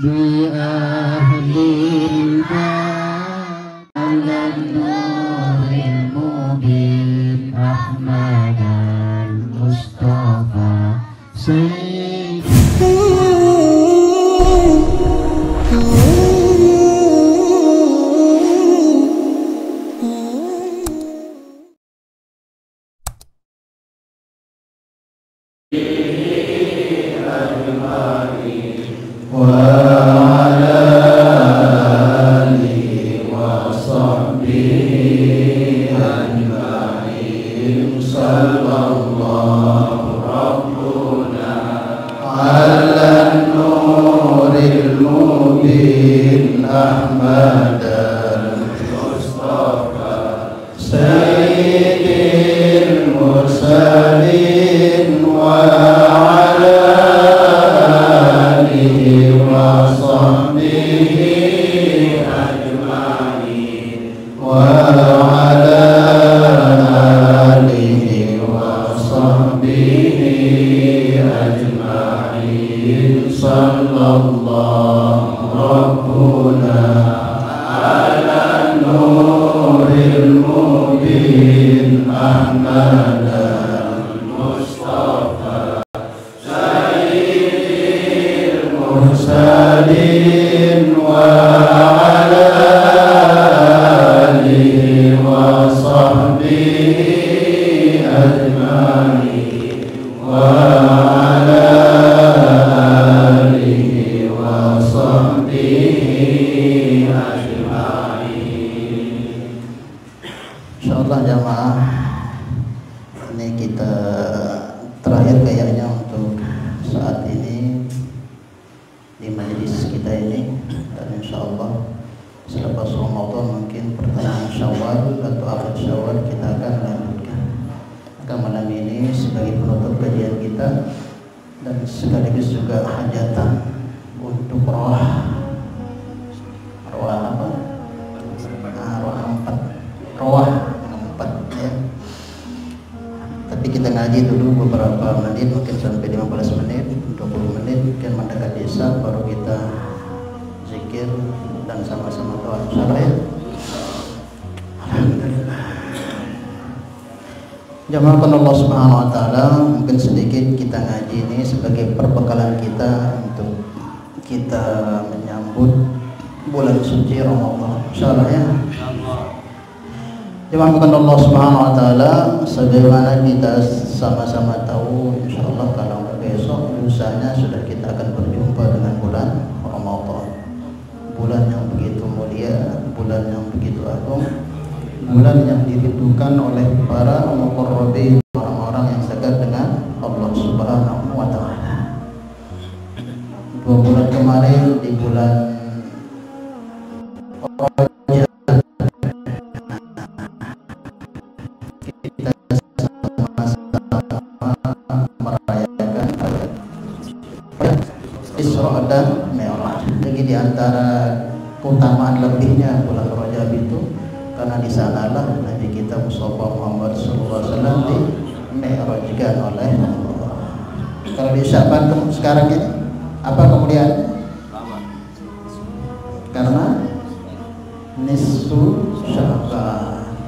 بأهل الباب على النور المبين أحمد المصطفى سيد وعلى آله وصحبه أجمعين صلى الله ربنا على النور المبين أحمد المصطفى سيد المرسلين وعلى وصحبه أجمعين وعلى آله وصحبه أجمعين صلى الله ربنا على النور المبين أحمد المصطفى المرسلين وعلى آله وصحبه أجمعين وعلى آله وصحبه أجمعين. Insyaallah jamaah, ini kita terakhir kayaknya untuk saat ini di majelis kita ini, dan insyaallah selepas Ramadan mungkin pertengahan Syawal atau akhir Syawal kita akan lanjutkan. Maka malam ini sebagai penutup kajian kita dan sekaligus juga hajatan untuk roh apa? Roh empat ya. Tapi kita ngaji dulu beberapa menit, mungkin sampai 15 menit, 20 menit, mungkin mendekat isya baru kita zikir dan sama-sama doa insyaallah ya. Alhamdulillah. Jamaah Allah Subhanahu wa taala, mungkin sedikit kita ngaji ini sebagai perbekalan kita untuk kita menyambut bulan suci Ramadan insyaallah ya. Jemaah Allah Subhanahu wa taala, sebagaimana kita sama-sama tahu insyaallah kalau besok lusanya sudah kita akan berjumpa dengan bulan Ramadan. Bulan yang begitu mulia, bulan yang begitu agung, bulan yang dirindukan oleh para muqarrabin, orang-orang yang dekat dengan Allah Subhanahu wa taala. 2 bulan kemarin di bulan Isra dan Mi'raj. Jadi di antara keutamaan lebihnya bulan Rajab itu karena di sanalah Nabi kita Mustafa Muhammad SAW di-mi'rajkan oleh Allah. Kalau di Sya'ban sekarang ini apa kemudian? Karena nisfu Sya'ban.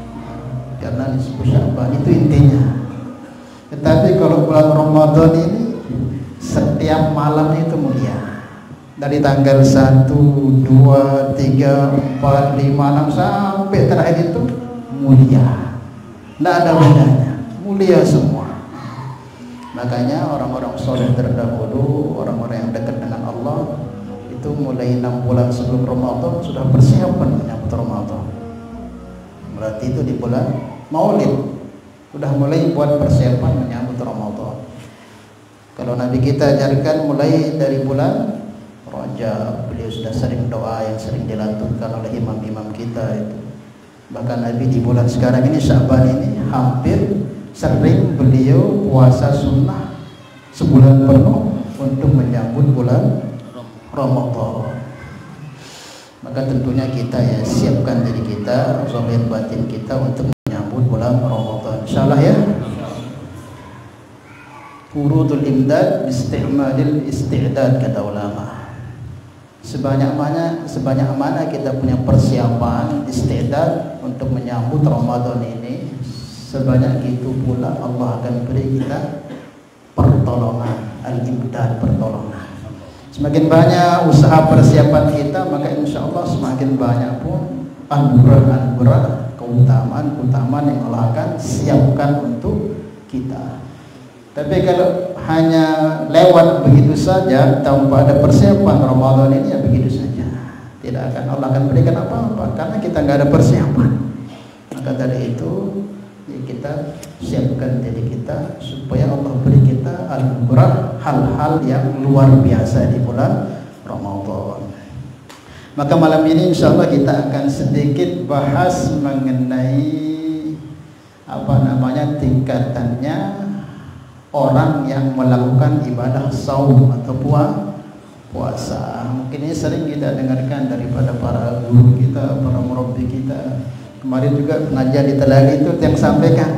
Karena nisfu Sya'ban itu intinya. Tetapi kalau bulan Ramadan ini setiap malam itu mulia. Dari tanggal 1, 2, 3, 4, 5, 6 sampai terakhir itu mulia. Tidak ada bedanya, mulia semua. Makanya orang-orang soleh terdahulu, orang-orang yang dekat dengan Allah itu mulai 6 bulan sebelum Ramadan sudah persiapan menyambut Ramadan. Berarti itu di bulan Maulid sudah mulai buat persiapan menyambut Ramadan. Kalau Nabi kita ajarkan mulai dari bulan Rajab, beliau sudah sering doa yang sering dilantunkan oleh imam-imam kita itu. Bahkan Nabi di bulan sekarang ini Sya'ban ini hampir sering beliau puasa sunnah sebulan penuh untuk menyambut bulan Ramadan. Maka tentunya kita ya siapkan diri kita, zahir batin kita untuk menyambut bulan Ramadan insyaallah ya. Urudul imdad isti'madil isti'dad kata ulama. sebanyak mana kita punya persiapan istiadat untuk menyambut Ramadan ini, sebanyak itu pula Allah akan beri kita pertolongan, al-imdad, pertolongan. Semakin banyak usaha persiapan kita, maka insya Allah semakin banyak pun anugerah-anugerah, keutamaan yang Allah akan siapkan untuk kita. Tapi kalau hanya lewat begitu saja tanpa ada persiapan Ramadan ini, ya begitu saja, tidak akan Allah akan berikan apa-apa karena kita nggak ada persiapan. Maka dari itu ya kita siapkan diri kita supaya Allah beri kita anugerah hal-hal yang luar biasa di bulan Ramadan. Maka malam ini insya Allah kita akan sedikit bahas mengenai tingkatannya orang yang melakukan ibadah saum atau puasa. Mungkin ini sering kita dengarkan daripada para guru kita, para murabbi kita. Kemarin juga pengajian di Telagi itu yang sampaikan.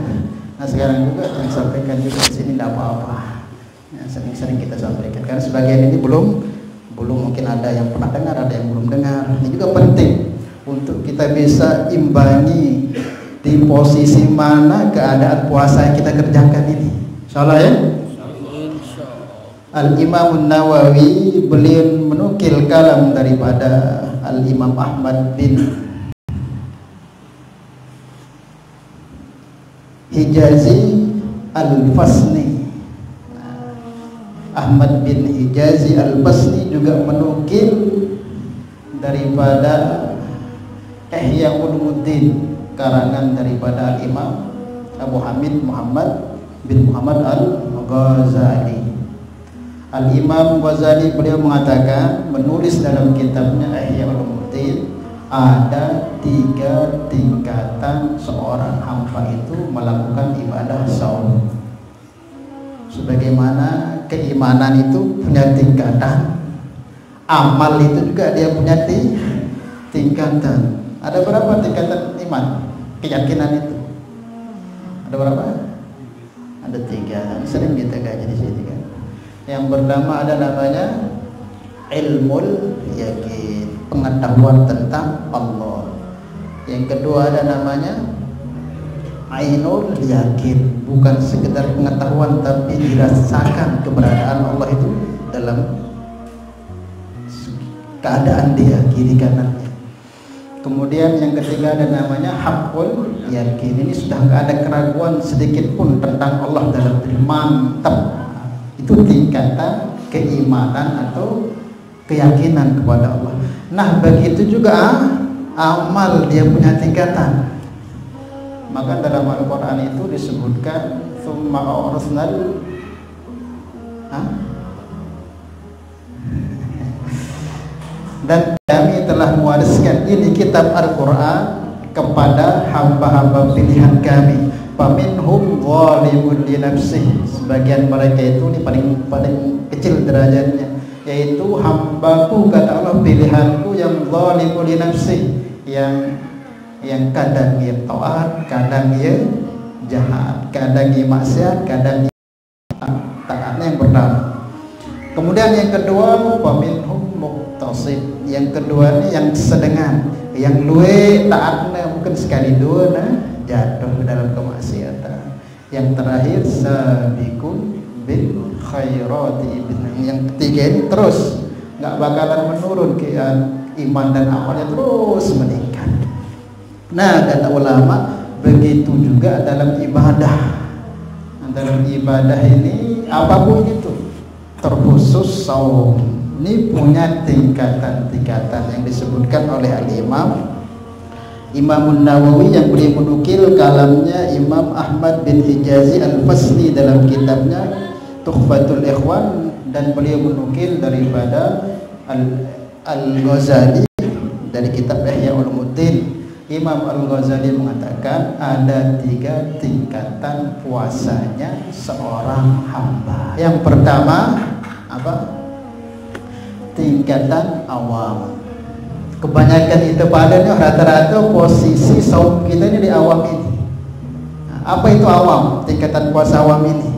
Nah sekarang juga yang sampaikan juga di sini tidak apa-apa. Ya, sering-sering kita sampaikan. Karena sebagian ini belum mungkin ada yang pernah dengar, ada yang belum dengar. Ini juga penting untuk kita bisa imbangi di posisi mana keadaan puasa yang kita kerjakan ini. Insyaallah ya. Al-Imam Nawawi beliau menukil kalam daripada Al-Imam Ahmad bin Hijazi Al-Fasni. Ahmad bin Hijazi Al-Fasni juga menukil daripada Ihya Ulumuddin, karangan daripada Al-Imam Abu Hamid Muhammad bin Muhammad Al-Ghazali. Al-Imam Ghazali beliau mengatakan, menulis dalam kitabnya Ihya Ulumuddin, ada 3 tingkatan seorang hamba itu melakukan ibadah saum. Sebagaimana keimanan itu punya tingkatan, amal itu juga dia punya tingkatan. Ada berapa tingkatan iman? Keyakinan itu ada berapa? Ada 3. Sering kita kaji di sini kan. Yang pertama ada namanya ilmul yakin, pengetahuan tentang Allah. Yang kedua ada namanya ainul yakin, bukan sekedar pengetahuan tapi dirasakan keberadaan Allah itu dalam keadaan dia, kiri kanannya. Kemudian yang ketiga ada namanya haqqul yakin, ini sudah nggak ada keraguan sedikit pun tentang Allah dalam diri, mantap. Itu tingkatan keimanan atau keyakinan kepada Allah. Nah begitu juga amal, dia punya tingkatan. Maka dalam Al-Quran itu disebutkan thumma awrasnal dan kami telah mewariskan ini kitab Al-Quran kepada hamba-hamba pilihan kami. Faminhum zalimun li nafsihi, sebagian mereka itu ini paling kecil derajatnya, yaitu hambaku, kata Allah, pilihanku yang zalimun li nafsihi, yang kadang ia taat, kadang ia jahat, kadang ia maksiat, kadang ia taatnya yang pertama. Kemudian yang kedua, faminhum muqtasid, yang kedua ini yang sedengan, yang luwe taatnya mungkin sekali dua nah jatuh dalam kemaksiatan. Yang terakhir sabiqun bil khairati, yang ketiga ini terus nggak bakalan menurun ke iman dan amalnya terus meningkat. Nah kata ulama begitu juga dalam ibadah. Dalam ibadah ini apapun itu, terkhusus saum, ini punya tingkatan-tingkatan yang disebutkan oleh Al-Imam Nawawi yang beliau menukil kalamnya Imam Ahmad bin Hijazi Al-Fasli dalam kitabnya Tuhfatul Ikhwan, dan beliau menukil daripada Al-Ghazali dari kitab Ihya Ulumuddin. Imam Al-Ghazali mengatakan ada 3 tingkatan puasanya seorang hamba. Yang pertama apa? Tingkatan awam. Kebanyakan itu padanya rata-rata posisi saum kita ini di awam ini. Nah, apa itu awam? Tingkatan puasa awam ini,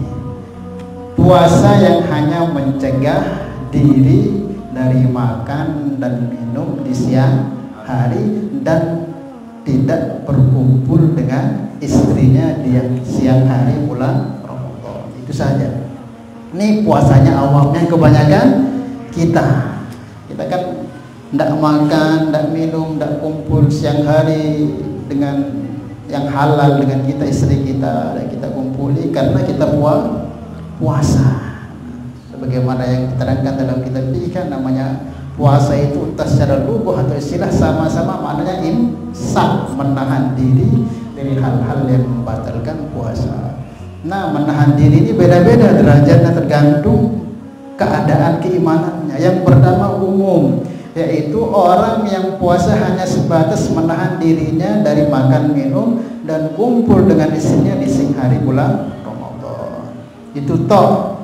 puasa yang hanya mencegah diri dari makan dan minum di siang hari dan tidak berkumpul dengan istrinya di siang hari bulan Ramadan. Itu saja. Ini puasanya awamnya. Kebanyakan kita kan tidak makan, tidak minum, tidak kumpul siang hari dengan yang halal dengan kita, istri kita, dan kita kumpuli karena kita puasa. Sebagaimana yang diterangkan dalam kitab ini kan namanya puasa itu entah secara lughah atau istilah sama-sama maknanya imsak, menahan diri dari hal-hal yang membatalkan puasa. Nah, menahan diri ini beda-beda derajatnya tergantung keadaan keimanannya. Yang pertama umum, yaitu orang yang puasa hanya sebatas menahan dirinya dari makan minum dan kumpul dengan istrinya di siang hari bulan Ramadan. Itu toh.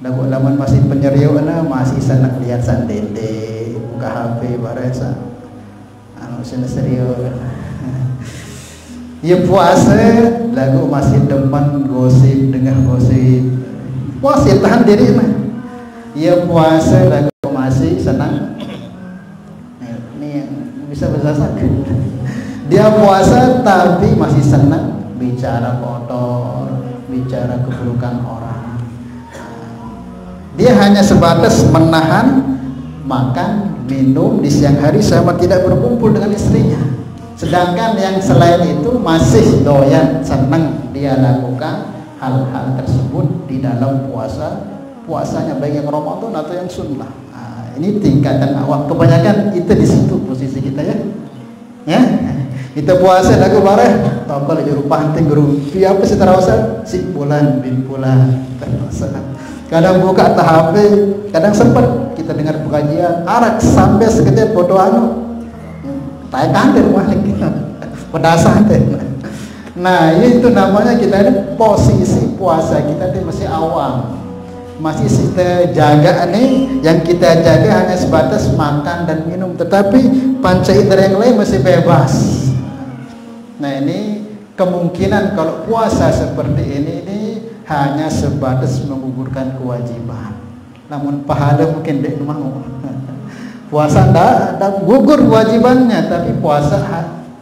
Dagu laman masih penyeriu masih sana lihat sandende buka HP baresa anu serius. Ya puasa lagu masih demen gosip, dengar gosip. Puasa tahan diri mah. Ya puasa lagu masih senang. Ini yang bisa bahasa. Dia puasa tapi masih senang bicara kotor, bicara keburukan orang. Dia hanya sebatas menahan makan, minum di siang hari sama tidak berkumpul dengan istrinya. Sedangkan yang selain itu masih doyan, senang dia lakukan hal-hal tersebut di dalam puasanya baik yang Ramadan atau yang sunnah. Nah, ini tingkatan awam. Kebanyakan itu di situ posisi kita ya. Ya, kita puasa lagu bareh. Tahu kalau juru panting guru. Apa sih terasa? Si bulan bin bulan terasa. Kadang buka HP, kadang sempat kita dengar pengajian, arak sampai sekejap bodoh anu. Tai kantor balik kita. Pedasah teh. Nah, itu namanya kita ini posisi puasa kita ini masih awam. Masih kita jaga nih, yang kita jaga hanya sebatas makan dan minum, tetapi panca indera yang lain masih bebas. Nah, ini kemungkinan kalau puasa seperti ini hanya sebatas menggugurkan kewajiban. Namun pahala mungkin tidak mau. Puasa tidak gugur kewajibannya, tapi puasa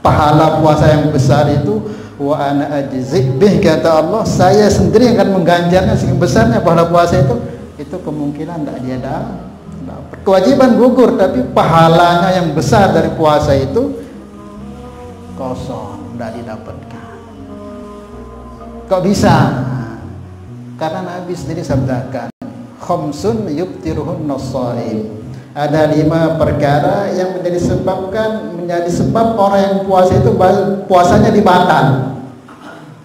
pahala puasa yang besar itu wa ana ajzi bih, kata Allah, saya sendiri akan mengganjarnya segitu besarnya pahala puasa itu kemungkinan tidak dia dapat. Kewajiban gugur tapi pahalanya yang besar dari puasa itu kosong, tidak didapatkan. Kok bisa? Karena Nabi sendiri sabdakan, khamsun yubtiruhun nasaim. Ada 5 perkara yang menjadi sebab orang yang puasa itu puasanya dibatal.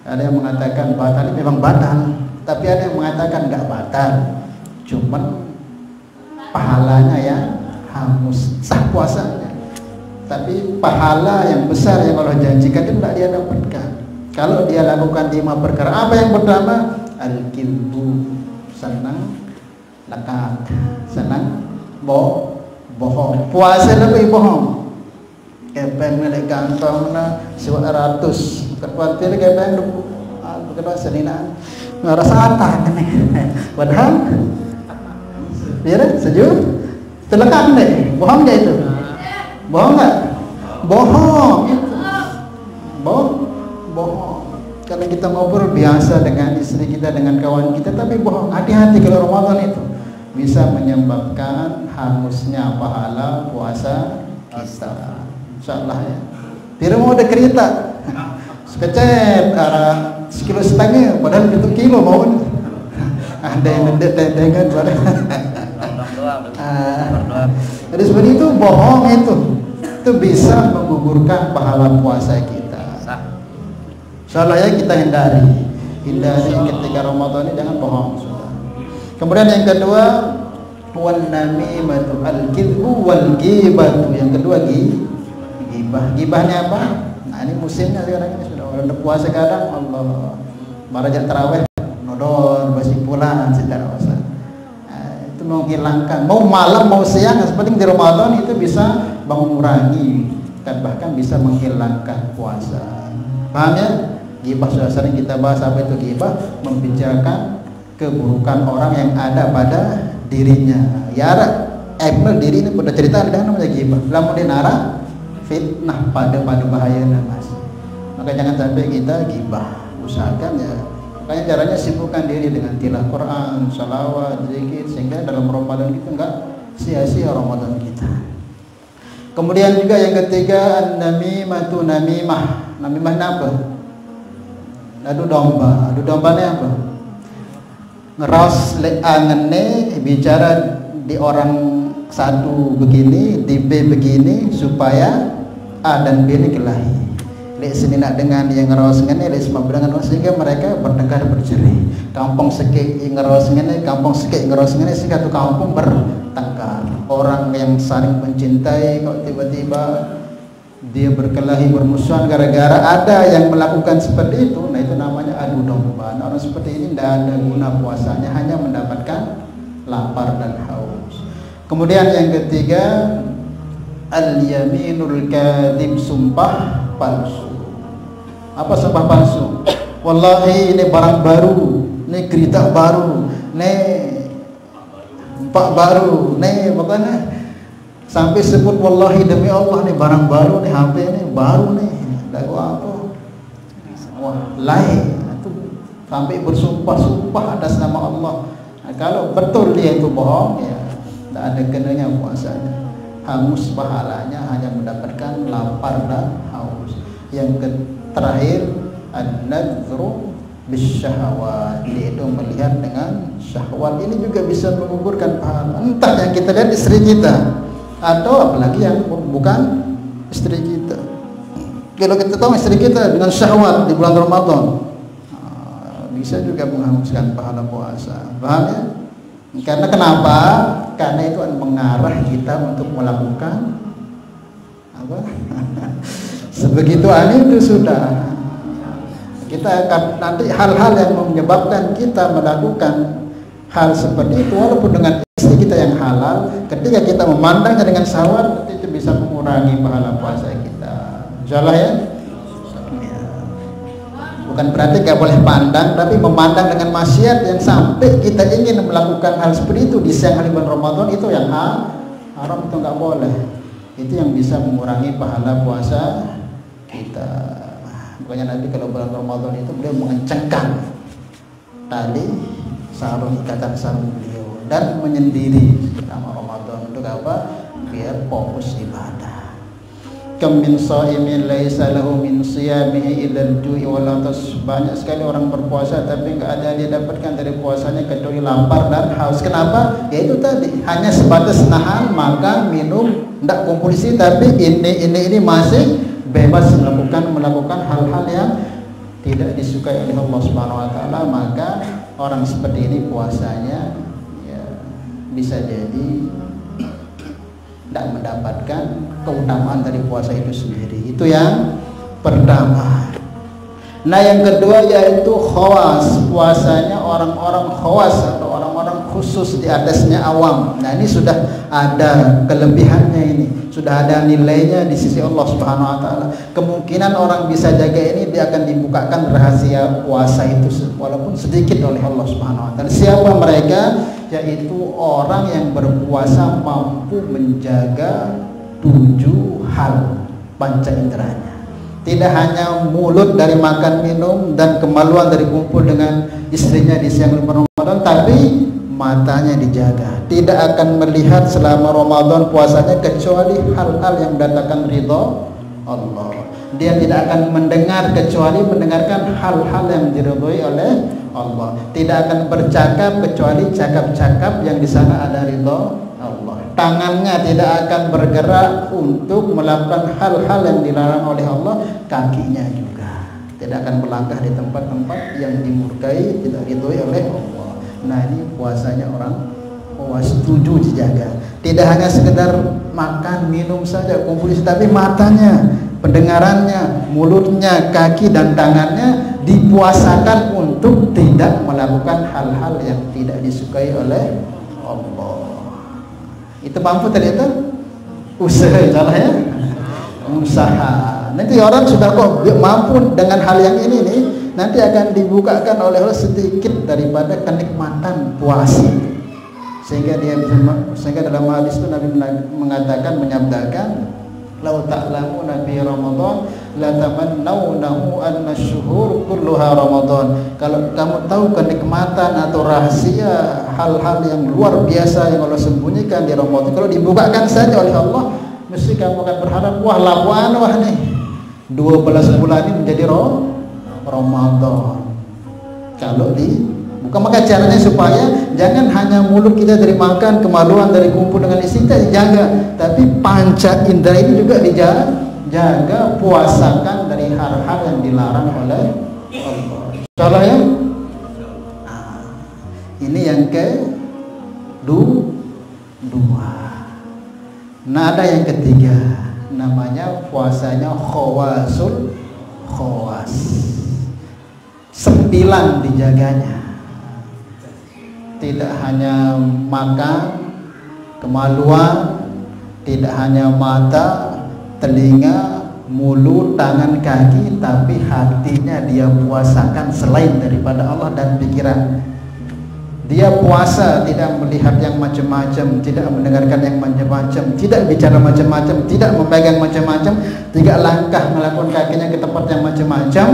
Ada yang mengatakan batal, memang batal, tapi ada yang mengatakan enggak batal, cuman pahalanya ya hangus, sah puasanya, tapi pahala yang besar yang Allah janjikan itu tidak dia dapatkan kalau dia lakukan 5 perkara. Apa yang pertama? Al-kilbu, senang lakat, senang bohong. Puasa lebih bohong. Kepeng milik kantong na 100, terkuatir kepeng kedua seninaan ngerasa atah nih. Padahal biar sejuk telekan deh. Bohong dia itu. Bohong nggak? Bohong. Bohong. Kalau kita ngobrol biasa dengan istri kita, dengan kawan kita, tapi bohong. Hati-hati kalau Ramadan itu bisa menyebabkan hangusnya pahala puasa kita. Insyaallah ya. Tidak mau ada kereta. Sekecet arah 1,5 kilo, padahal 1 kilo mau. Ada yang dendengan bareng. Jadi seperti itu bohong itu bisa menggugurkan pahala puasa kita. Insyaallah ya kita hindari ketika Ramadan ini jangan bohong. Kemudian yang kedua, wan namimatu al-kidbu wal ghibatu. Yang kedua ghibah. Ghibahnya apa? Nah, ini musimnya sekarang ini sudah udah puasa kadang Allah marajat tarawih nodor basimpulan secara puasa. Nah, itu menghilangkan mau malam mau siang, yang penting di Ramadan itu bisa mengurangi dan bahkan bisa menghilangkan puasa. Paham ya? Ghibah sudah sering kita bahas. Apa itu ghibah? Membicarakan keburukan orang yang ada pada dirinya. Ya, aibna diri ini pada cerita ada namanya ghibah. Lamun dinara fitnah pada bahayana Mas. Maka jangan sampai kita ghibah. Usahakan ya. Makanya caranya sibukkan diri dengan tilawah Quran, salawat, zikir, sehingga dalam Ramadan kita enggak sia-sia Ramadan kita. Kemudian juga yang ketiga, an-namimatu namimah. Namimah apa? Adu domba. Adu domba ini apa? Ngeros angene bicara di orang satu begini, di B begini supaya A dan B ini kelahi. Lek sini nak dengan yang ngeros ngene, lek semua dengan sehingga mereka bertengkar bercerai. Kampung seki ngeros ngene, kampung seki ngeros ngene, sehingga satu kampung bertengkar. Orang yang saling mencintai kok tiba-tiba dia berkelahi bermusuhan gara-gara ada yang melakukan seperti itu. Nah itu namanya adu domba. Nah, orang seperti ini tidak ada guna puasanya, hanya mendapatkan lapar dan haus. Kemudian yang ketiga, al-yaminul kadhib, sumpah palsu. Apa sumpah palsu? Wallahi ini barang baru, ini kereta baru, ini empat baru, ini pokoknya sampai sebut wallahi demi Allah nih barang baru nih, HP ini baru nih, lagu apa? Wah, lain itu sampai bersumpah-sumpah atas nama Allah. Nah, kalau betul dia itu bohong ya, tidak ada kenanya puasanya. Hangus pahalanya, hanya mendapatkan lapar dan haus. Yang terakhir, an-nadhru bisyahawat, yaitu melihat dengan syahwat. Ini juga bisa mengukurkan pahala. Entah yang kita lihat istri kita atau apalagi yang bukan istri kita. Kalau kita tahu istri kita dengan syahwat di bulan Ramadan, bisa juga menghanguskan pahala puasa. Paham ya? Karena kenapa? Karena itu mengarah kita untuk melakukan apa? Sebegitu itu sudah. Kita akan nanti hal-hal yang menyebabkan kita melakukan hal seperti itu walaupun dengan istri kita yang halal, ketika kita memandangnya dengan syahwat, itu bisa mengurangi pahala puasa kita. Insyaallah ya. Bukan berarti gak boleh pandang, tapi memandang dengan maksiat yang sampai kita ingin melakukan hal seperti itu di siang hari bulan Ramadan, itu yang haram, itu gak boleh. Itu yang bisa mengurangi pahala puasa kita. Makanya Nabi kalau bulan Ramadan itu beliau mengencangkan tali sarung, ikatan sarung beliau, dan menyendiri selama Ramadan. Untuk apa? Biar fokus ibadah. Kam min shaimin laisa lahu min siyamihi illa al-ju'i wal atas. Banyak sekali orang berpuasa tapi enggak ada dia dapatkan dari puasanya kecuali lapar dan haus. Kenapa? Ya itu tadi, hanya sebatas nahan makan, minum, enggak kompulsi, tapi ini masih bebas melakukan hal-hal yang tidak disukai oleh Allah Subhanahu wa taala. Maka orang seperti ini puasanya ya bisa jadi tidak mendapatkan keutamaan dari puasa itu sendiri. Itu yang pertama. Nah yang kedua yaitu khawas, puasanya orang-orang khawas atau orang-orang khusus, di atasnya awam. Nah ini sudah ada kelebihannya, ini sudah ada nilainya di sisi Allah Subhanahu wa taala. Kemungkinan orang bisa jaga ini, dia akan dibukakan rahasia puasa itu walaupun sedikit oleh Allah Subhanahu wa taala. Siapa mereka? Yaitu orang yang berpuasa mampu menjaga 7 hal panca inderanya. Tidak hanya mulut dari makan minum dan kemaluan dari kumpul dengan istrinya di siang Ramadan, tapi matanya dijaga. Tidak akan melihat selama Ramadan puasanya kecuali hal-hal yang mendatangkan ridha Allah. Dia tidak akan mendengar kecuali mendengarkan hal-hal yang diridhoi oleh Allah. Tidak akan bercakap kecuali cakap-cakap yang di sana ada ridha Allah. Tangannya tidak akan bergerak untuk melakukan hal-hal yang dilarang oleh Allah. Kakinya juga tidak akan melangkah di tempat-tempat yang dimurkai, tidak diridhoi oleh Allah. Nah ini puasanya orang puas 7 dijaga. Tidak hanya sekedar makan minum saja kumpul, tapi matanya, pendengarannya, mulutnya, kaki dan tangannya dipuasakan untuk tidak melakukan hal-hal yang tidak disukai oleh Allah. Itu mampu ternyata usaha, salah ya, usaha. Nanti orang sudah kok mampu dengan hal yang ini nih, nanti akan dibukakan oleh Allah sedikit daripada kenikmatan puasa. sehingga dalam hadis itu Nabi mengatakan, menyabdakan, lau ta'lamuna fi Ramadan la tamannawnahu anna syuhur kulluha Ramadan. Kalau kamu tahu kenikmatan atau rahasia hal-hal yang luar biasa yang Allah sembunyikan di Ramadan, kalau dibukakan saja oleh Allah, mesti kamu akan berharap, wah labuan wah nih 12 bulan ini menjadi Ramadan. Kalau bukan, maka caranya supaya jangan hanya mulut kita dari makan, kemaluan dari kumpul dengan istri kita dijaga, tapi panca indera ini juga dijaga, puasakan dari hal-hal yang dilarang oleh Allah. Salah ya? Ini yang kedua. Nah, ada yang ketiga, namanya puasanya khawasul khawas. 9 dijaganya. Tidak hanya makan, kemaluan, tidak hanya mata, telinga, mulut, tangan, kaki, tapi hatinya dia puasakan selain daripada Allah dan pikiran. Dia puasa tidak melihat yang macam-macam, tidak mendengarkan yang macam-macam, tidak bicara macam-macam, tidak memegang macam-macam, 3 langkah melakukan kakinya ke tempat yang macam-macam.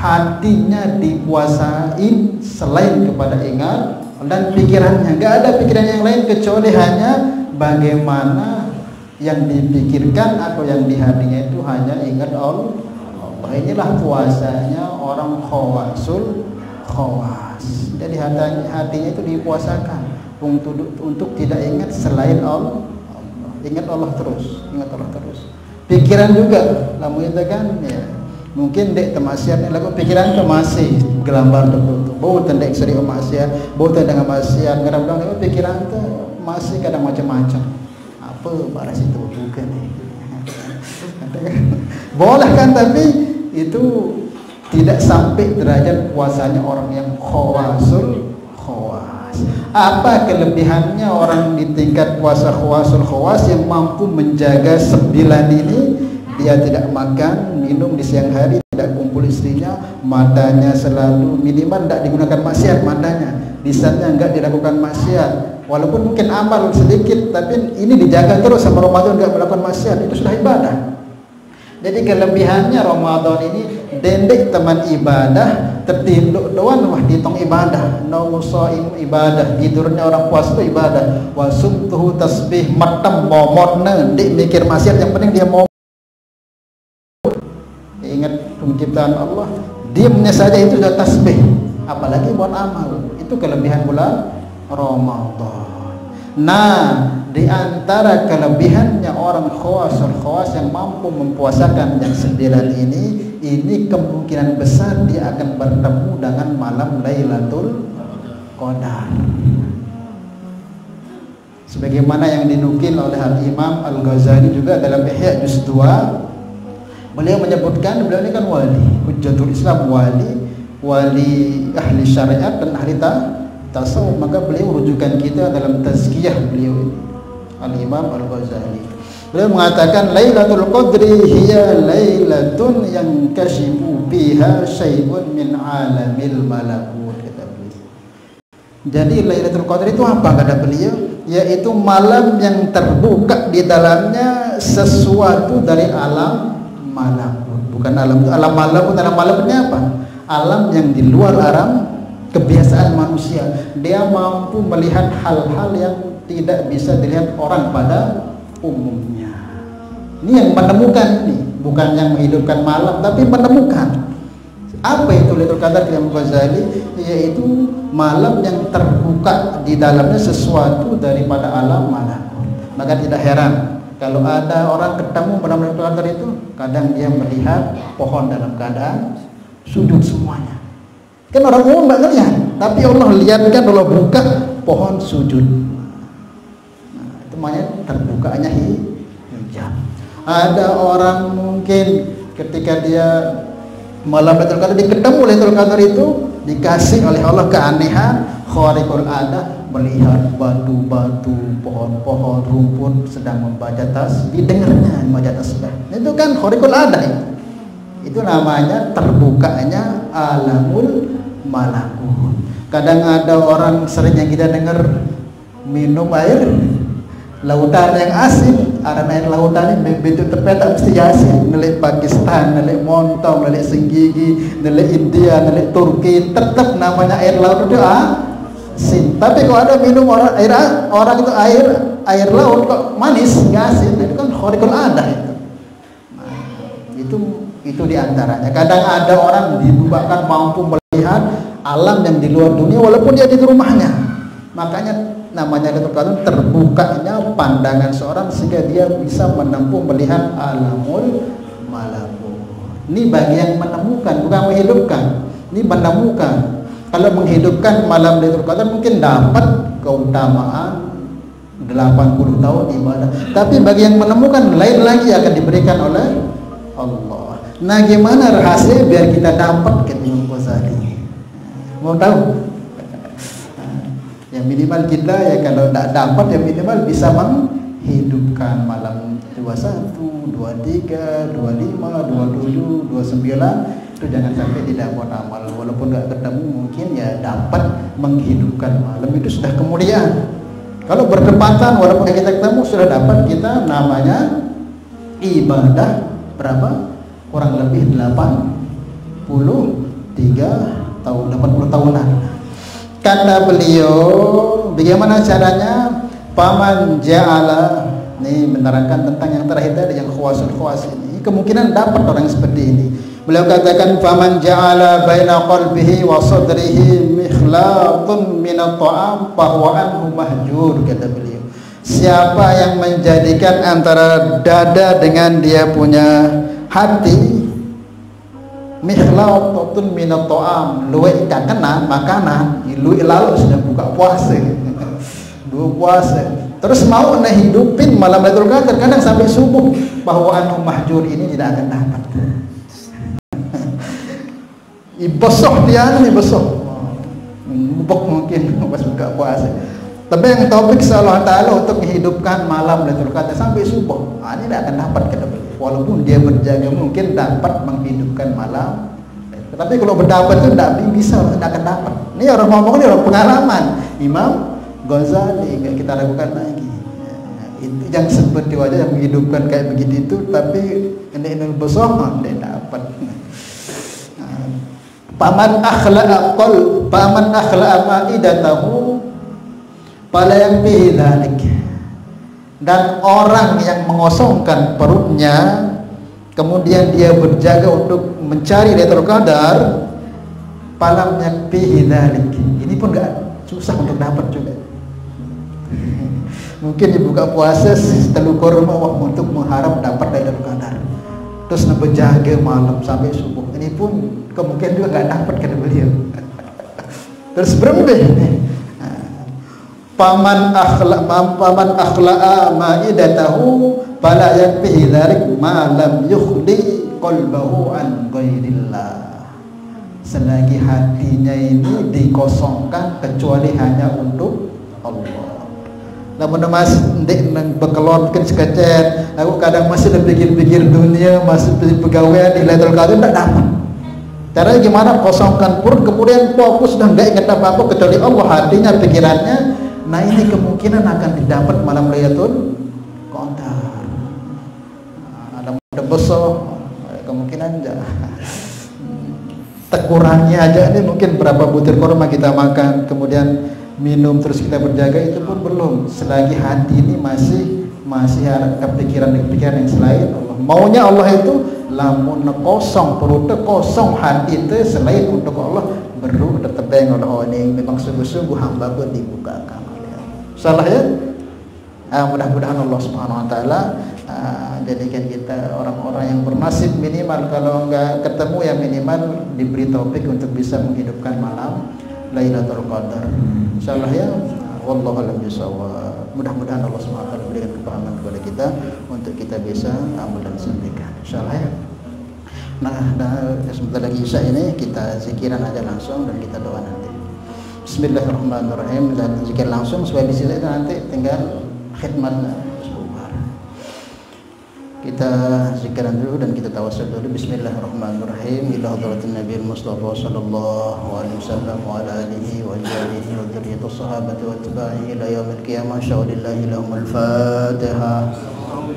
Hatinya dipuasain selain kepada ingat dan pikirannya, nggak ada pikiran yang lain kecuali hanya bagaimana yang dipikirkan atau yang di hatinya itu hanya ingat Allah. Inilah puasanya orang khawasul khawas. Jadi hatinya itu dipuasakan untuk tidak ingat selain Allah. Ingat Allah terus, ingat Allah terus. Pikiran juga, lamu itu kan ya. Mungkin dek temasian lagu pikiran ke masih gelambar tu bau tendek seri maksiat, bau tendek maksiat, kadang-kadang pikiran tu masih kadang macam-macam. Apa balas itu bukan ni. Boleh kan, tapi itu tidak sampai derajat puasanya orang yang khawasul khawas. Apa kelebihannya orang di tingkat puasa khawasul khawas yang mampu menjaga 9 ini? Dia tidak makan, minum di siang hari, tidak kumpul istrinya, matanya selalu minimal tidak digunakan maksiat matanya, lisannya enggak dilakukan maksiat, walaupun mungkin amal sedikit, tapi ini dijaga terus sama Ramadan, enggak melakukan maksiat, itu sudah ibadah. Jadi kelebihannya Ramadan ini dendek teman ibadah, tertinduk doan wah dihitung ibadah, nausaim ibadah, tidurnya orang puasa itu ibadah, wasumtuhu tasbih matam momotna, dik mikir maksiat, yang penting dia mau ingat penciptaan Allah, diamnya saja itu sudah tasbih, apalagi buat amal. Itu kelebihan bulan Ramadan. Nah, di antara kelebihannya orang khawasul khawas yang mampu mempuasakan yang 9 ini kemungkinan besar dia akan bertemu dengan malam Lailatul Qadar. Sebagaimana yang dinukil oleh Al-Imam Al-Ghazali juga dalam Ihya Juz 2, beliau menyebutkan, beliau ini kan wali, hujjatul Islam, wali ahli syariat dan ahli tasawuf, maka beliau rujukan kita dalam tazkiyah beliau ini, Al-Imam Al-Ghazali. Beliau mengatakan Lailatul Qadri hiya lailatun yang kashifu biha syai'un min alamil malakut, kata beliau. Jadi Lailatul Qadri itu apa, kata beliau? Yaitu malam yang terbuka di dalamnya sesuatu dari alam malakut, bukan alam malakut. Alam malakutnya apa? Alam yang di luar alam kebiasaan manusia. Dia mampu melihat hal-hal yang tidak bisa dilihat orang pada umumnya. Ini yang menemukan, ini bukan yang menghidupkan malam, tapi menemukan. Apa itu Lailatul Qadar Imam Ghazali? Yaitu malam yang terbuka di dalamnya sesuatu daripada alam malakut. Maka tidak heran kalau ada orang ketemu pada Lailatul Qadar itu, kadang dia melihat pohon dalam keadaan sujud semuanya. Kan orang umum nggak ngelihat, tapi Allah lihatkan, Allah buka pohon sujud. Nah, itu namanya terbukanya hijab. Ada orang mungkin ketika dia malam Lailatul Qadar ketemu Lailatul Qadar itu, dikasih oleh Allah keanehan khariqul adah, melihat batu-batu, pohon-pohon, rumput sedang membaca tasbih, dengarnya membaca tasbih. Itu kan khariqul adah itu. Itu namanya terbukanya alamul malakut. Kadang ada orang sering yang kita dengar minum air lautan yang asin. Karena air lautan ini begitu terpetak mesti asin. Nelik Pakistan, nelik Montong, nelik Senggigi, nelik India, nelik Turki, tetap namanya air laut itu asin. Tapi kalau ada minum orang itu air laut kok manis, nggak asin, itu kan khariqul adah itu. Nah, itu diantaranya. Kadang ada orang dibukakan mampu melihat alam yang di luar dunia walaupun dia di rumahnya. Makanya namanya terbukanya pandangan seorang sehingga dia bisa menempuh melihat alamul malakut. Ini bagi yang menemukan, bukan menghidupkan. Ini menemukan. Kalau menghidupkan malam Lailatul Qadar mungkin dapat keutamaan 80 tahun ibadah. Tapi bagi yang menemukan lain lagi akan diberikan oleh Allah. Nah, gimana rahasia biar kita dapat ke Imam Ghazali? Mau tahu? Yang minimal kita ya kalau tidak dapat yang minimal bisa menghidupkan malam 21, 23, 25, 27, 29 itu jangan sampai tidak buat amal walaupun nggak ketemu mungkin ya dapat menghidupkan malam itu sudah kemuliaan. Kalau bertepatan walaupun kita ketemu sudah dapat kita namanya ibadah berapa? Kurang lebih 83 tahun 80 tahunan. Kata beliau, bagaimana caranya? Paman ja'ala, ini menerangkan tentang yang terakhir tadi yang khawasul khawas ini. Kemungkinan dapat orang seperti ini. Beliau katakan faman ja'ala baina qalbihi wa sadrihi mikhlatun min at-ta'am fa huwa anhu mahjur, kata beliau. Siapa yang menjadikan antara dada dengan dia punya hati mikhlatun min at-ta'am, luwih kena makanan, luwih lalu sudah buka puasa. Dua puasa. Terus mau hidupin malam Lailatul Qadar kadang sampai subuh, bahwa anu mahjur ini tidak akan dapat. Ibesok dia nih besok. Bubuk mungkin pas buka puasa. Tapi yang topik Allah Ta'ala untuk menghidupkan malam Lailatul Qadar sampai subuh, ini tidak akan dapat kita. Walaupun dia berjaga mungkin dapat menghidupkan malam. Tapi kalau berdapat itu tidak bisa, tidak akan dapat. Ini orang ngomong ini orang pengalaman. Imam Ghazali nggak kita lakukan lagi. Itu yang seperti wajah yang menghidupkan kayak begitu itu, tapi ini besok tidak dapat. Paman akhla'a ma'idatahu fala yakfihi dzalik. Dan orang yang mengosongkan perutnya kemudian dia berjaga untuk mencari Lailatul Qadar, falam yakfihi dzalik. Ini pun enggak susah untuk dapat juga. Mungkin dibuka puasa setelah kurma untuk mengharap dapat Lailatul Qadar. Terus berjaga malam sampai subuh. Ini pun kemungkinan juga enggak dapat, kata beliau. Terus berembeh. Paman akhla'a ma'idatahu fala yakfihi dzalik ma lam yukhli qalbahu an ghairillah. Selagi hatinya ini dikosongkan kecuali hanya untuk Allah. Namun masih ndek nang bekelonkeun sekecet, aku kadang masih pikir-pikir dunia, masih pegawai di Lailatul Qadar tidak dapat. Caranya gimana? Kosongkan perut kemudian fokus dan enggak ingat apa-apa kecuali Allah, hatinya, pikirannya. Nah, ini kemungkinan akan didapat malam Lailatul Qadar. Ada besok kemungkinan terkurangnya aja ini mungkin berapa butir kurma kita makan kemudian minum terus kita berjaga itu pun belum, selagi hati ini masih ada kepikiran yang selain Allah. Maunya Allah itu lamun kosong perutnya, kosong hati itu selain untuk Allah, baru tertebeng oleh Allah. Ini memang sungguh-sungguh hamba pun dibukakan oleh Allah. Salah ya? Mudah-mudahan Allah Subhanahu Wa Taala jadikan kita orang-orang yang bernasib, minimal kalau enggak ketemu ya minimal diberi taufik untuk bisa menghidupkan malam Lailatul Qadar. Insyaallah ya. Wallahu a'lam bishawab. Mudah-mudahan Allah Subhanahu wa taala berikan kepahaman kepada kita untuk kita bisa amal dan sampaikan. Insyaallah ya. Nah, sebentar lagi Isya ini kita zikiran aja langsung dan kita doa nanti. Bismillahirrahmanirrahim. Dan zikir langsung supaya bisa nanti tinggal khidmat sebentar. Kita zikran dulu dan kita tawassul dulu. Bismillahirrahmanirrahim. Ila hadratin Nabi Mustafa sallallahu alaihi wasallam wa ala alihi wa alihi wa dzurriyyati sahabati wa tabi'in ila yaumil qiyamah. Syaulillahi lahumul Fatihah.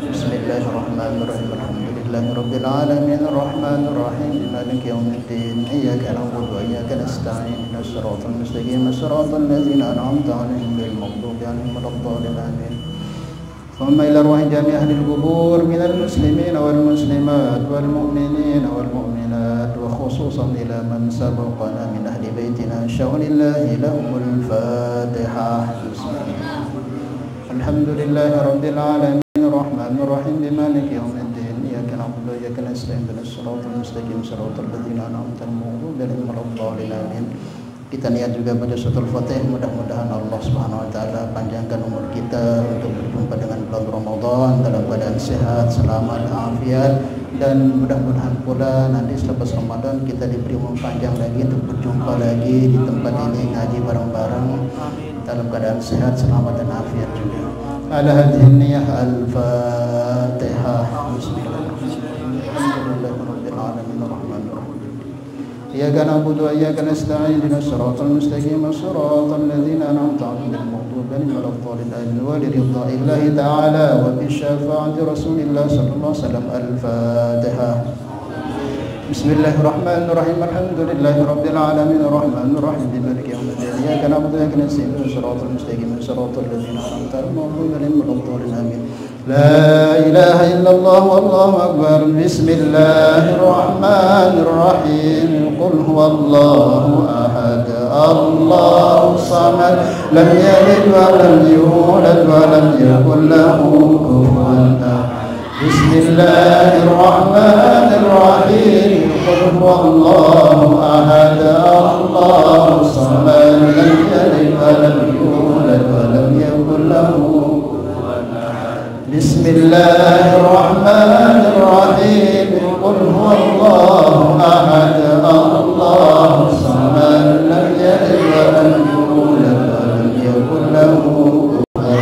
Bismillahirrahmanirrahim. Alhamdulillahi rabbil alamin arrahmanir rahim maliki yaumiddin. Iyyaka na'budu wa iyyaka nasta'in. Ihdinas siratal mustaqim siratal ladzina an'amta 'alaihim ghairil maghdubi 'alaihim waladdallin. Amin. ثم إلى أرواح جميع أهل القبور من المسلمين والمسلمات والمؤمنين والمؤمنات وخصوصا إلى من سبقنا من أهل بيتنا شأن الله لهم الفاتحة. الحمد لله رب العالمين الرحمن الرحيم مالك يوم الدين إياك نعبد وإياك نستعين اهدنا الصراط المستقيم صراط الذين أنعمت عليهم غير المغضوب عليهم. Kita niat juga pada suatul Fatih, mudah-mudahan Allah Subhanahu wa taala panjangkan umur kita untuk berjumpa dengan bulan Ramadan dalam keadaan sehat, selamat, afiat, dan mudah-mudahan pula nanti selepas Ramadan kita diberi umur panjang lagi untuk berjumpa lagi di tempat ini ngaji bareng-bareng dalam keadaan sehat, selamat dan afiat juga. Ala hadhihi niyyah al-Fatihah. Bismillahirrahmanirrahim. إياك نعبد وإياك نستعين اهدنا الصراط المستقيم صراط الذين أنعمت عليهم غير المغضوب عليهم ولا الضالين. ولرضاء الله تعالى وبشفاعة رسول الله صلى الله عليه وسلم. الفاتحة. بسم الله الرحمن الرحيم. الحمد لله رب العالمين الرحمن الرحيم مالك يوم الدين إياك نعبد وإياك نستعين اهدنا الصراط المستقيم صراط الذين أنعمت عليهم غير المغضوب عليهم ولا الضالين. آمين. لا إله إلا الله والله أكبر. بسم الله الرحمن الرحيم. قل هو الله أحد الله الصمد لم يلد ولم يولد ولم يكن له كفوا أحد. بسم الله الرحمن الرحيم. قل هو الله أحد الله الصمد لم يلد ولم يولد ولم يكن له. بسم الله الرحمن الرحيم. قل هو الله أحد الله الصمد لم يلد ولم يولد ولم يكن له كفوا أحد.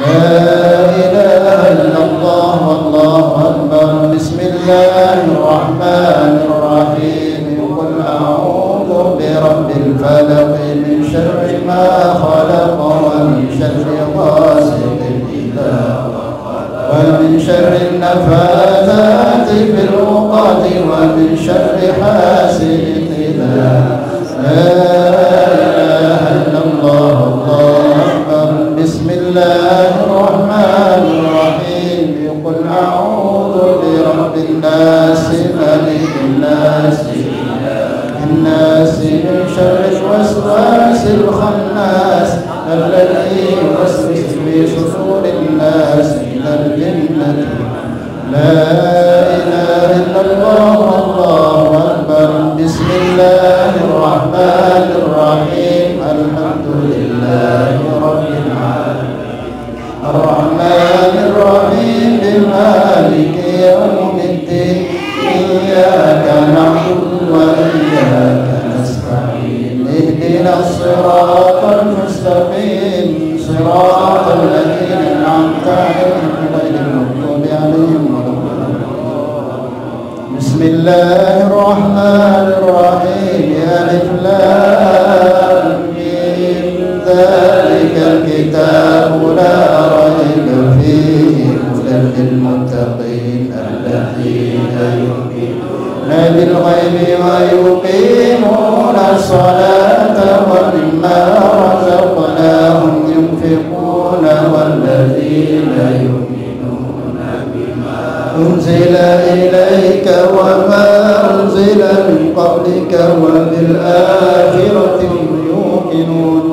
لا إله إلا الله والله أكبر. بسم الله الرحمن الرحيم. قل أعوذ برب الفلق من شر ما خلق ومن شر غاسق ومن شر النفاثات في العقد ومن شر حاسد إذا لا إله إلا الله الله أكبر. بسم الله الرحمن الرحيم. قل أعوذ برب الناس ملك الناس الناس من شر الوسواس الخناس الذي يوسوس في صدور الناس من الجنة. لا إله إلا الله الله أكبر. بسم الله الرحمن الرحيم. الحمد لله رب العالمين الرحمن الرحيم مالك يوم الدين إياك نعبد وإياك نستعين اهدنا الصراط المستقيم صراط الذين أنعمت عليهم غير المغضوب عليهم ولا الضالين. بسم الله الرحمن الرحيم. ألف لام ميم ذلك الكتاب لا ريب فيه هدى للمتقين الذين يؤمنون بالغيب ويقيمون الصلاة ومما رزقناهم ينفقون والذين يؤمنون بما أنزل إليك وما أنزل من قبلك وبالآخرة هم يوقنون.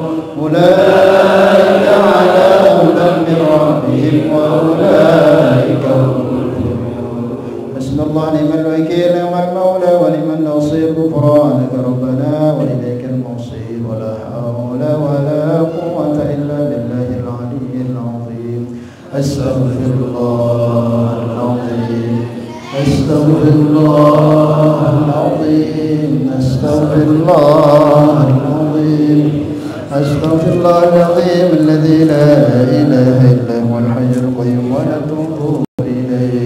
أولئك على هدى من ربهم وأولئك هم المفلحون. حسبنا الله نعم الوكيل نعم المولى ونعم النصير. غفرانك ربنا وإليك المصير. ولا حول ولا قوة إلا بالله العلي العظيم. أستغفر الله العظيم أستغفر الله العظيم أستغفر الله العظيم أستغفر الله العظيم الذي لا إله إلا هو الحي القيوم ونتوب إليه.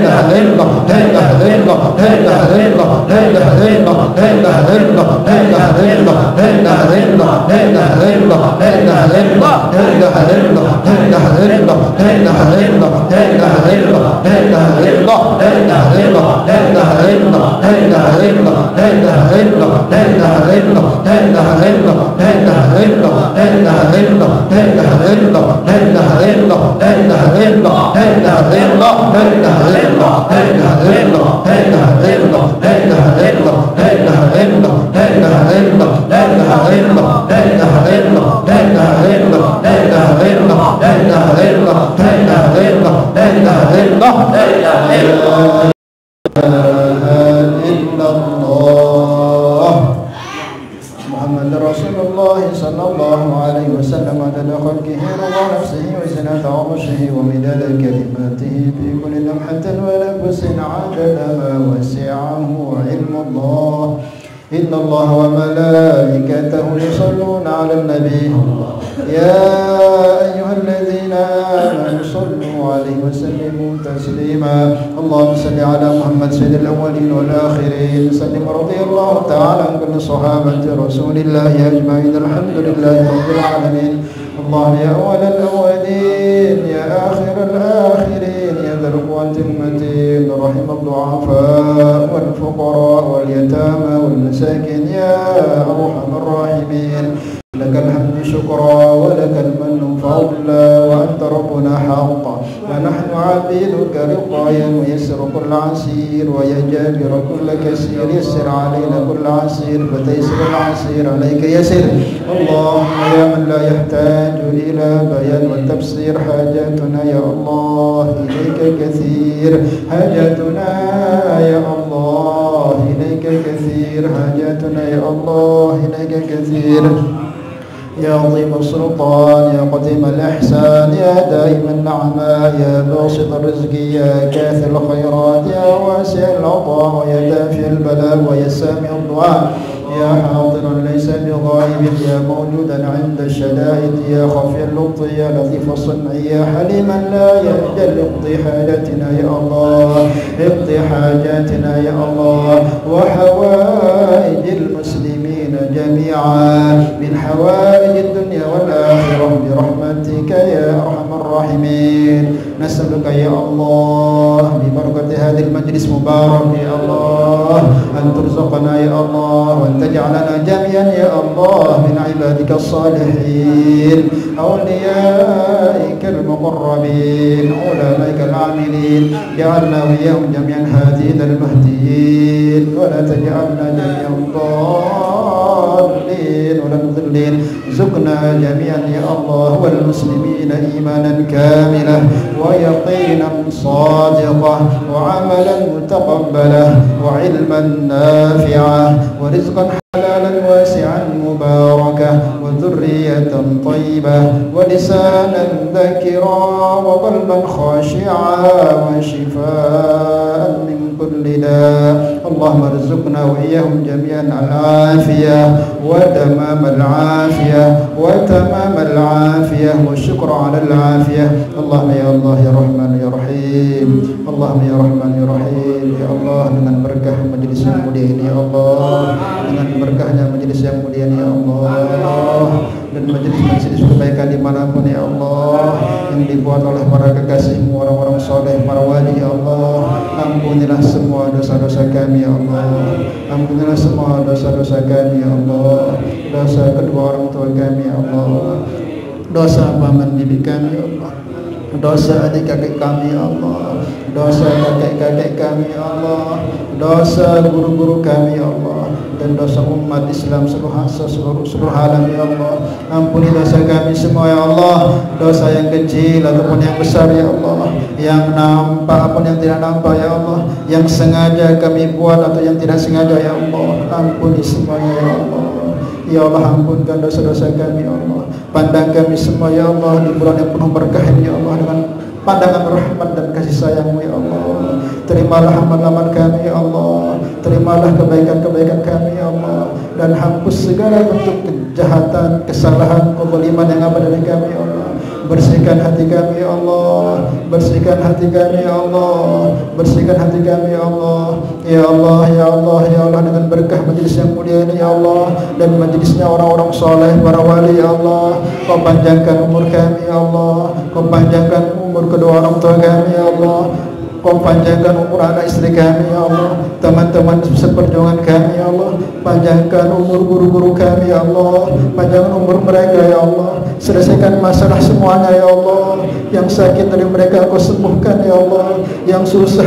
محمد رسول الله صلى الله عليه وسلم عدد خلقه رضا نفسه وزنة عرشه ومداد كلماته في كل لمحة ونفس عدد ما وسعه علم الله. إن الله وملائكته يصلون على النبي يا أيها الذين آمنوا صلوا عليه وسلموا تسليما. اللهم صل على محمد سيد الأولين والآخرين. سلم رضي الله تعالى عن كل صحابة رسول الله أجمعين. الحمد لله رب العالمين. اللهم يا أول الأولين يا آخر الآخرين يا ذا القوة المتين رحم الضعفاء والفقراء واليتامى والمساكين يا أرحم الراحمين. لك الحمد شكرا ولك المن فضلا وأنت ربنا حقا ونحن عبيدك رقا يا ميسر كل عسير ويا جابر كل كسير يسر علينا كل عسير فتيسر العسير عليك يسر. اللهم يا من لا يحتاج إلى بيان وتفسير حاجاتنا يا الله إليك كثير حاجاتنا يا الله إليك كثير حاجاتنا يا الله إليك كثير. يا عظيم السلطان يا قديم الإحسان يا دائم النعماء يا باسط الرزق يا كاثر الخيرات يا واسع العطاء ويا دافع البلاء ويا سامع الدعاء يا حاضرا ليس بغائب يا موجودا عند الشدائد يا خفي اللطف يا لطيف الصنع يا حليما لا يأجل اقضي حاجاتنا يا الله اقضي حاجاتنا يا الله وحوائج المسلمين جميعا من حوائج الدنيا والآخرة برحمتك يا أرحم الراحمين. الراحمين نسألك يا الله ببركة هذا المجلس مبارك يا الله أن ترزقنا يا الله وأن تجعلنا جميعا يا الله من عبادك الصالحين أوليائك المقربين علمائك العاملين جعلنا وإياهم جميعا هادين المهديين ولا تجعلنا جميعا ضالين ولا مضلين زقنا جميعا يا الله والمسلمين إيمانا كاملا ويقينا صادقا وعملا متقبلا وعلما نافعا ورزقا حلالا واسعا مباركا وذرية طيبة ولسانا ذكرا وقلبا خاشعا وشفاء من كل داء اللهم ارزقنا وإياهم جميعا العافية وتمام العافية وتمام العافية والشكر على العافية اللهم يا الله يا رحمن يا رحيم اللهم يا رحمن يا رحيم ya Allah dengan berkah majelis yang mulia ini ya Allah dengan berkahnya majelis yang mulia ini ya Allah dan majelis-majelis kebaikan dimanapun ya Allah yang dibuat oleh para kekasihmu orang-orang soleh para wali ya Allah ampunilah semua dosa-dosa kami ya Allah ampunilah semua dosa-dosa kami ya Allah dosa kedua orang tua kami ya Allah dosa paman bibi kami ya Allah dosa adik-adik kami ya Allah dosa kakek-kakek kami ya Allah dosa guru-guru kami ya Allah dan dosa umat Islam seluruh alam ya Allah ampuni dosa kami semua ya Allah dosa yang kecil ataupun yang besar ya Allah yang nampak ataupun yang tidak nampak ya Allah yang sengaja kami buat atau yang tidak sengaja ya Allah ampuni semuanya ya Allah ya Allah ampunkan dosa-dosa kami ya Allah pandang kami semua ya Allah di bulan yang penuh berkah ini ya Allah dengan pandangan rahmat dan kasih sayang-Mu ya Allah terimalah amal-amal kami ya Allah terimalah kebaikan-kebaikan kami ya Allah dan hapus segala bentuk kejahatan, kesalahan, kezaliman yang ada dari kami ya Allah bersihkan hati kami ya Allah bersihkan hati kami ya Allah bersihkan hati kami ya Allah ya Allah ya Allah ya Allah dengan berkah majelis yang mulia ini ya Allah dan majelisnya orang-orang soleh para wali ya Allah Kau panjangkan umur kami ya Allah Kau panjangkan umur kedua orang tua kami ya Allah Kau panjangkan umur anak istri kami ya Allah teman-teman seperjuangan kami ya Allah panjangkan umur guru-guru kami ya Allah panjangkan umur mereka ya Allah selesaikan masalah semuanya ya Allah yang sakit dari mereka Kau sembuhkan ya Allah yang susah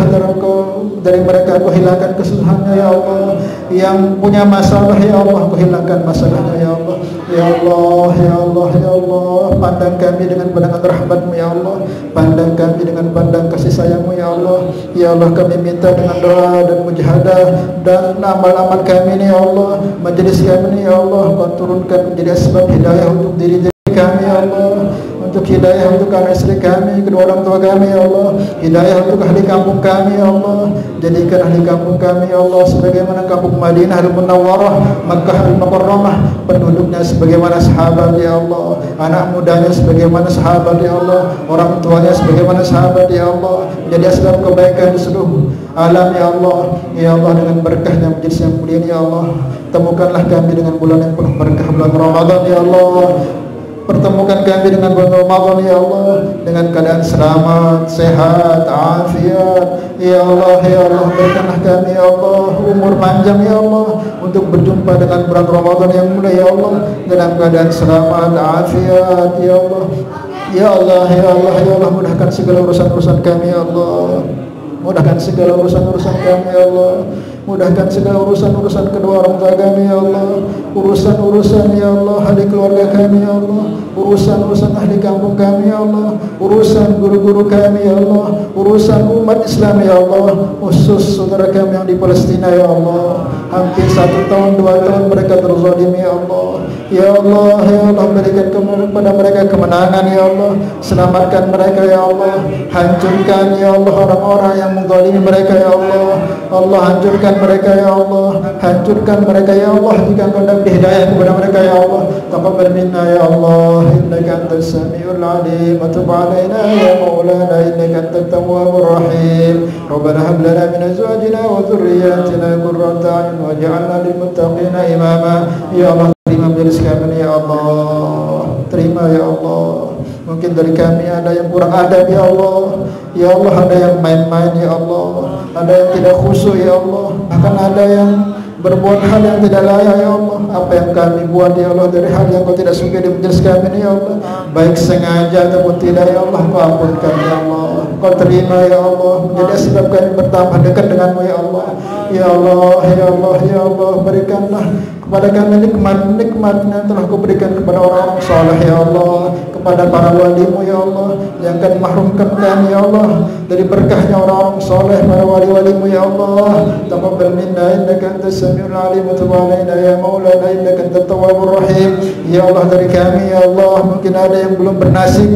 dari mereka Kau hilangkan kesusahannya ya Allah yang punya masalah ya Allah Kau hilangkan masalahnya ya Allah ya Allah ya Allah ya Allah pandang kami dengan pandangan rahmat-Mu ya Allah pandang kami dengan pandang kasih sayang-Mu ya Allah ya Allah kami minta dengan doa dan mujahadah dan amal-amal kami ini ya Allah majelis kami ini ya Allah Kau turunkan menjadi sebab hidayah untuk diri kami ya Allah untuk hidayah untuk anak istri kami kedua orang tua kami ya Allah hidayah untuk ahli kampung kami ya Allah jadikan ahli kampung kami ya Allah sebagaimana kampung Madinah Al-Munawwarah Makkah Al-Mukarramah penduduknya sebagaimana sahabat ya Allah anak mudanya sebagaimana sahabat ya Allah orang tuanya sebagaimana sahabat ya Allah jadi asbab kebaikan di seluruh alam ya Allah ya Allah dengan berkahnya majelis yang mulia ya Allah temukanlah kami dengan bulan yang penuh berkah bulan Ramadan ya Allah pertemukan kami dengan bulan Ramadan ya Allah dengan keadaan selamat, sehat, afiat ya Allah berikanlah kami ya Allah umur panjang ya Allah untuk berjumpa dengan bulan Ramadan yang mulia ya Allah dalam keadaan selamat, afiat ya Allah ya Allah ya Allah ya Allah mudahkan segala urusan-urusan kami ya Allah mudahkan segala urusan-urusan kami ya Allah mudahkan segala urusan-urusan kedua orang tua kami ya Allah urusan-urusan ya Allah ahli keluarga kami ya Allah urusan-urusan ahli kampung kami ya Allah urusan guru-guru kami ya Allah urusan umat Islam ya Allah khusus saudara kami yang di Palestina ya Allah hampir 1 tahun 2 tahun mereka terzalimi ya Allah ya Allah ya Allah berikan kepada mereka kemenangan ya Allah selamatkan mereka ya Allah hancurkan ya Allah orang-orang yang menzalimi mereka ya Allah Allah hancurkan mereka ya Allah hancurkan mereka ya Allah jika Engkau hendak hidayah kepada mereka ya Allah taqabbal minna ya Allah innaka antas samiul alim wa tub alaina ya maulana innaka antat tawwabur rahim rabbana hab lana min azwajina wa dhurriyyatina qurrata a'yun waj'alna lil muttaqina imama ya Allah terima majelis kami ya Allah terima ya Allah Mungkin dari kami ada yang kurang adab ya Allah. Ya Allah, ada yang main-main ya Allah, ada yang tidak khusyuk ya Allah, bahkan ada yang berbuat hal yang tidak layak ya Allah. Apa yang kami buat ya Allah dari hal yang Kau tidak suka di majelis kami ini ya Allah, baik sengaja ataupun tidak ya Allah, Kau ampunkan ya Allah, Kau terima ya Allah, menjadi sebab kami bertambah dekat denganmu ya Allah. Ya Allah, ya Allah, ya Allah, berikanlah kepada kami nikmat-nikmat yang telah Kau berikan kepada orang-orang saleh ya Allah, kepada para walimu ya Allah, yang akan mahrumkan kami ya Allah dari berkahnya orang-orang saleh, para wali-walimu ya Allah. Taqabbal minna innaka antas samiul alim wa tub alaina ya maulana innaka antat tawwabur rahim. Ya Allah, dari kami ya Allah, mungkin ada yang belum bernasib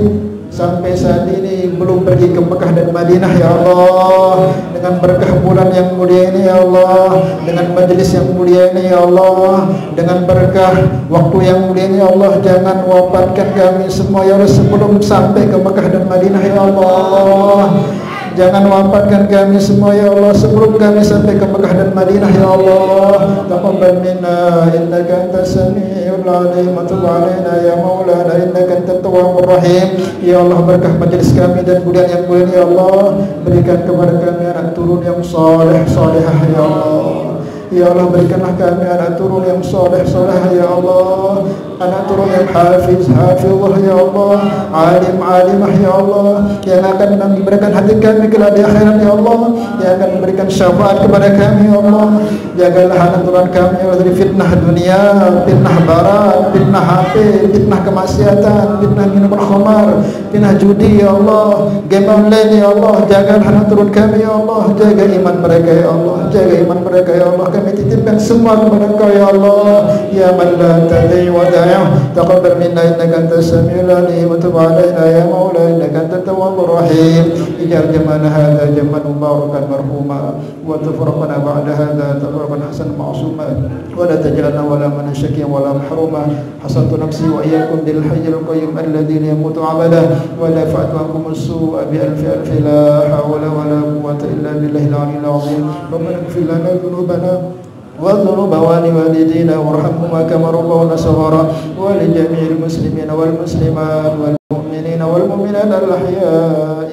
sampai saat ini belum pergi ke Mekah dan Madinah ya Allah, dengan berkah bulan yang mulia ini ya Allah, dengan majelis yang mulia ini ya Allah, dengan berkah waktu yang mulia ini ya Allah, jangan wafatkan kami semua ya Allah sebelum sampai ke Mekah dan Madinah ya Allah. Jangan wafatkan kami semua ya Allah sebelum kami sampai ke Mekah dan Madinah ya Allah. Taqabbal minna innaka antas samiul alim wa tub alaina ya maulana innaka antat tawwabur rahim. Ya Allah, berkah majelis kami dan bulan yang mulia ya Allah, berikan kepada kami anak turun yang saleh salehah ya Allah. Ya Allah, berikanlah kami anak turun yang saleh salehah ya Allah, anak turun yang hafiz hafizah ya Allah, alim alimah ya Allah, yang akan memberikan hati kami kelak di akhirat ya Allah, yang akan memberikan syafaat kepada kami ya Allah. Jagalah anak turun kami ya Allah dari fitnah dunia, fitnah barat, fitnah HP, fitnah kemaksiatan, fitnah minuman khamar, fitnah judi ya Allah, game online ya Allah. Jagalah anak turun kami ya Allah, jaga iman mereka ya Allah, jaga iman mereka ya Allah. Kami titipkan semua kepada Engkau ya Allah, ya man la tadai wa da'ah. Taqabbal minna innaka antas samiul alim wa tub alaina ya maula innaka antat tawwabur rahim. Ij'al jamana hadza jam'an mubarakan marhuma wa tafarraqna ba'da hadza tafarraqan hasan ma'suma wa la taj'alna wala man shakiyan wala mahruma. Hasantu nafsi wa iyyakum bil hayyil qayyum alladhi la yamutu abada wa la fa'tu ankum as-su'a bi alfi la hawla wa la quwwata illa billahil 'aliyyil 'azim. Rabbana ighfir lana dhunubana وذنوب والدينا وارحمهما كما ربونا صغارا ولجميع المسلمين والمسلمات والمؤمنين والمؤمنات الأحياء